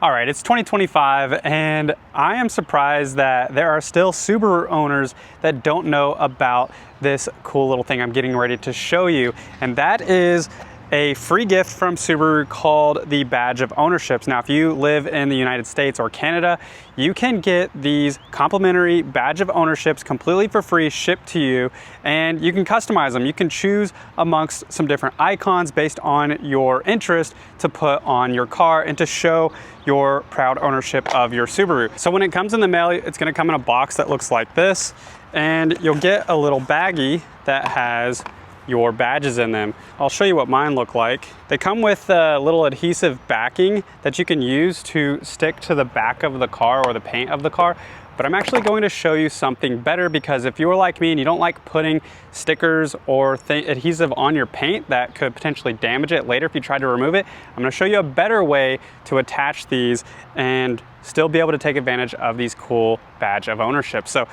All right, it's 2025 and I am surprised that there are still Subaru owners that don't know about this cool little thing I'm getting ready to show you. And that is a free gift from Subaru called the Badge of Ownership. Now, if you live in the United States or Canada, you can get these complimentary Badge of Ownerships completely for free shipped to you, and you can customize them. You can choose amongst some different icons based on your interest to put on your car and to show your proud ownership of your Subaru. So when it comes in the mail, it's gonna come in a box that looks like this, and you'll get a little baggie that has your badges in them. I'll show you what mine look like. They come with a little adhesive backing that you can use to stick to the back of the car or the paint of the car. But I'm actually going to show you something better, because if you're like me and you don't like putting stickers or adhesive on your paint that could potentially damage it later if you try to remove it, I'm gonna show you a better way to attach these and still be able to take advantage of these cool Badge of Ownership. So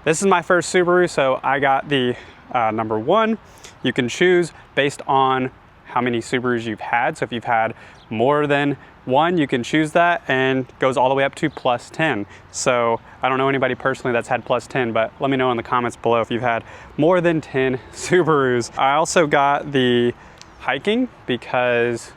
this is my first Subaru, so I got the number 1. You can choose based on how many Subarus you've had. So if you've had more than one, you can choose that, and goes all the way up to plus 10. So I don't know anybody personally that's had plus 10, but let me know in the comments below if you've had more than 10 Subarus. I also got the hiking because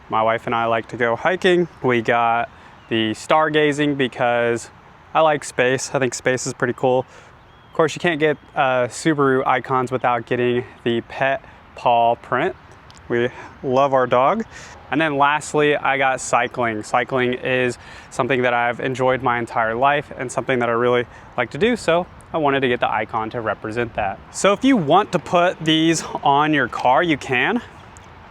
my wife and I like to go hiking. We got the stargazing because I like space. I think space is pretty cool. Of course, you can't get Subaru icons without getting the pet paw print. We love our dog. And then lastly, I got cycling. Cycling is something that I've enjoyed my entire life and something that I really like to do, so I wanted to get the icon to represent that. So if you want to put these on your car, you can.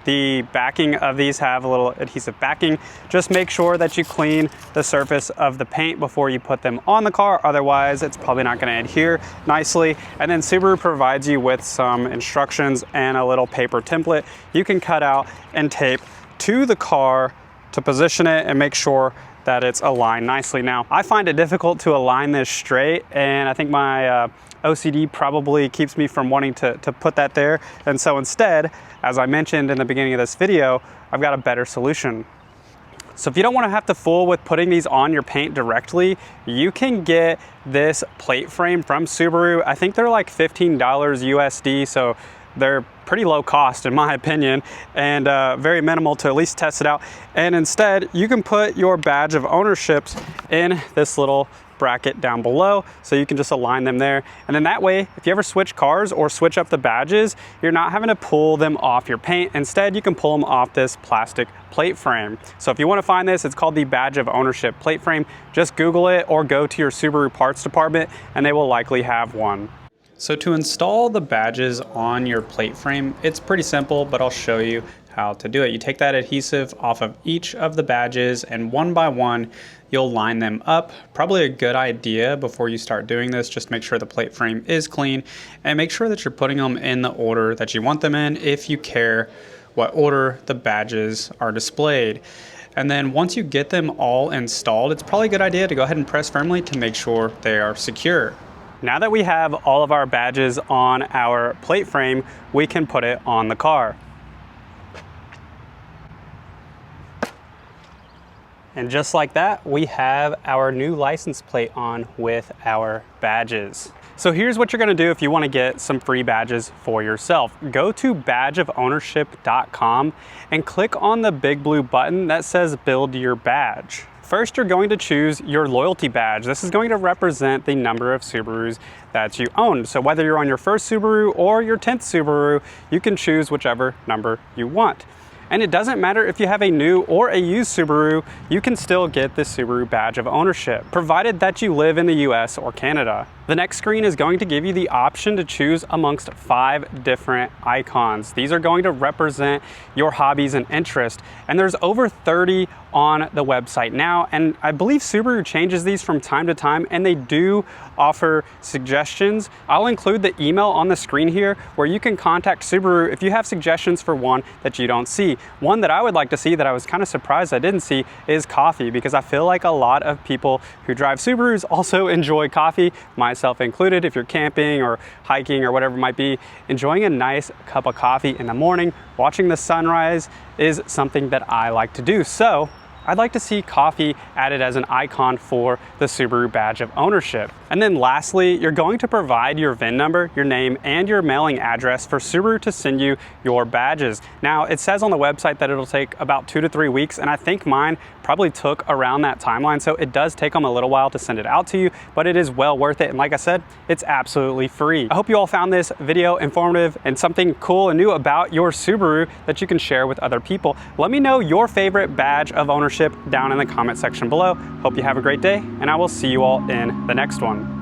The backing of these have a little adhesive backing. Just make sure that you clean the surface of the paint before you put them on the car, otherwise it's probably not gonna adhere nicely. And then Subaru provides you with some instructions and a little paper template you can cut out and tape to the car to position it and make sure that it's aligned nicely. Now, I find it difficult to align this straight, and I think my OCD probably keeps me from wanting to put that there. And so instead, as I mentioned in the beginning of this video, I've got a better solution. So if you don't want to have to fool with putting these on your paint directly, you can get this plate frame from Subaru. I think they're like $15 USD, so they're pretty low cost in my opinion, and very minimal to at least test it out. And instead, you can put your Badge of Ownerships in this little bracket down below, so you can just align them there. And then that way, if you ever switch cars or switch up the badges, you're not having to pull them off your paint. Instead, you can pull them off this plastic plate frame. So if you want to find this, it's called the Badge of Ownership plate frame. Just Google it or go to your Subaru parts department and they will likely have one. So to install the badges on your plate frame, it's pretty simple, but I'll show you how to do it. You take that adhesive off of each of the badges, and one by one, you'll line them up. Probably a good idea before you start doing this, just make sure the plate frame is clean and make sure that you're putting them in the order that you want them in, if you care what order the badges are displayed. And then once you get them all installed, it's probably a good idea to go ahead and press firmly to make sure they are secure. Now that we have all of our badges on our plate frame, we can put it on the car. And just like that, we have our new license plate on with our badges. So here's what you're gonna do if you wanna get some free badges for yourself. Go to badgeofownership.com and click on the big blue button that says Build Your Badge. First, you're going to choose your loyalty badge. This is going to represent the number of Subarus that you own. So whether you're on your first Subaru or your 10th Subaru, you can choose whichever number you want. And it doesn't matter if you have a new or a used Subaru, you can still get the Subaru Badge of Ownership, provided that you live in the US or Canada. The next screen is going to give you the option to choose amongst 5 different icons. These are going to represent your hobbies and interests, and there's over 30 on the website now, and I believe Subaru changes these from time to time, and they do offer suggestions. I'll include the email on the screen here where you can contact Subaru if you have suggestions for one that you don't see. One that I would like to see that I was kind of surprised I didn't see is coffee, because I feel like a lot of people who drive Subarus also enjoy coffee, myself included. If you're camping or hiking or whatever it might be, enjoying a nice cup of coffee in the morning, watching the sunrise is something that I like to do. So I'd like to see coffee added as an icon for the Subaru Badge of Ownership. And then lastly, you're going to provide your VIN number, your name, and your mailing address for Subaru to send you your badges. Now, it says on the website that it'll take about 2 to 3 weeks, and I think mine probably took around that timeline, so it does take them a little while to send it out to you, but it is well worth it, and like I said, it's absolutely free. I hope you all found this video informative and something cool and new about your Subaru that you can share with other people. Let me know your favorite badge of ownership down in the comment section below. Hope you have a great day, and I will see you all in the next one.